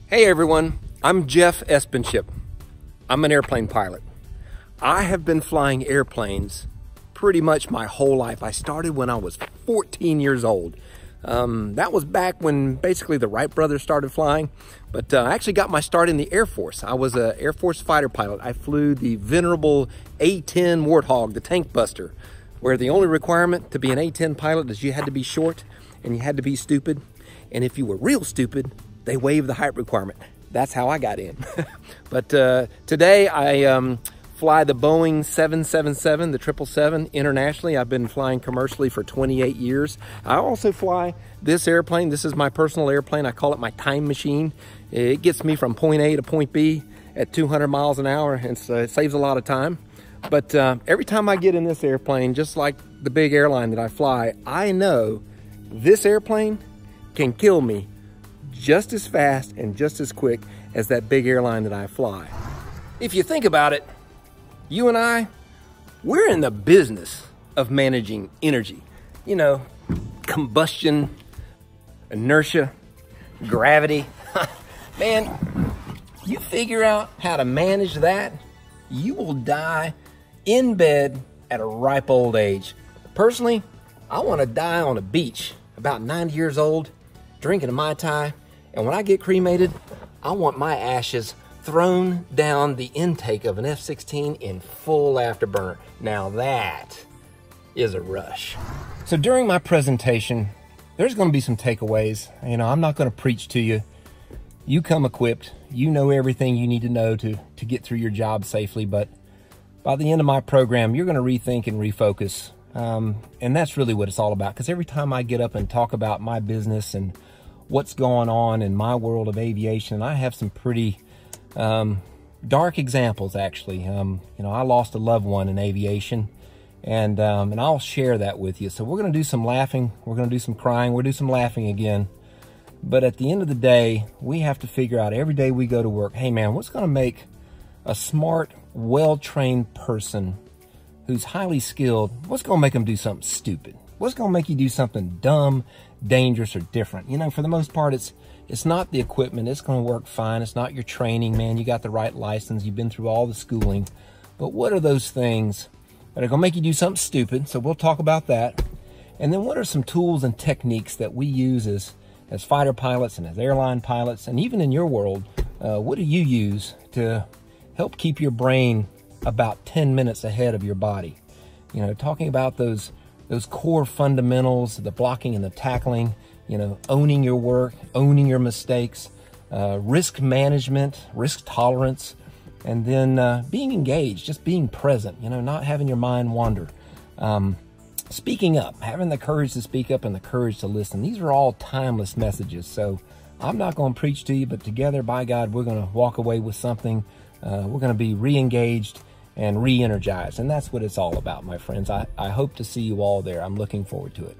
Hey everyone, I'm Jeff Espenship. I'm an airplane pilot. I have been flying airplanes pretty much my whole life. I started when I was 14 years old. That was back when basically the Wright brothers started flying, but I actually got my start in the Air Force. I was an Air Force fighter pilot. I flew the venerable A-10 Warthog, the tank buster, where the only requirement to be an A-10 pilot is you had to be short and you had to be stupid. And if you were real stupid, they waived the height requirement. That's how I got in. But today I fly the Boeing 777, the 777 internationally. I've been flying commercially for 28 years. I also fly this airplane. This is my personal airplane. I call it my time machine. It gets me from point A to point B at 200 miles an hour, and so it saves a lot of time. But every time I get in this airplane, just like the big airline that I fly, I know this airplane can kill me just as fast and just as quick as that big airline that I fly. If you think about it, you and I, we're in the business of managing energy. You know, combustion, inertia, gravity. Man, you figure out how to manage that, you will die in bed at a ripe old age. Personally, I want to die on a beach, about 90 years old, drinking a Mai Tai, and when I get cremated, I want my ashes thrown down the intake of an F-16 in full afterburner. Now that is a rush. So during my presentation, there's going to be some takeaways. You know, I'm not going to preach to you. You come equipped. You know everything you need to know to get through your job safely. But by the end of my program, you're going to rethink and refocus. And that's really what it's all about. Because every time I get up and talk about my business and what's going on in my world of aviation, I have some pretty dark examples, actually. You know, I lost a loved one in aviation, and I'll share that with you. So we're going to do some laughing, we're going to do some crying, we'll do some laughing again. But at the end of the day, we have to figure out every day we go to work, hey man, what's going to make a smart, well-trained person who's highly skilled, what's going to make them do something stupid? What's going to make you do something dumb, dangerous, or different? You know, for the most part, it's not the equipment. It's going to work fine. It's not your training, man. You got the right license. You've been through all the schooling. But what are those things that are going to make you do something stupid? So we'll talk about that. And then what are some tools and techniques that we use as fighter pilots and as airline pilots, and even in your world, what do you use to help keep your brain about 10 minutes ahead of your body? You know, talking about those core fundamentals, the blocking and the tackling, you know, owning your work, owning your mistakes, risk management, risk tolerance, and then being engaged, just being present, you know, not having your mind wander. Speaking up, having the courage to speak up and the courage to listen. These are all timeless messages. So I'm not going to preach to you, but together, by God, we're going to walk away with something. We're going to be re-engaged and re-energized. And that's what it's all about, my friends. I hope to see you all there. I'm looking forward to it.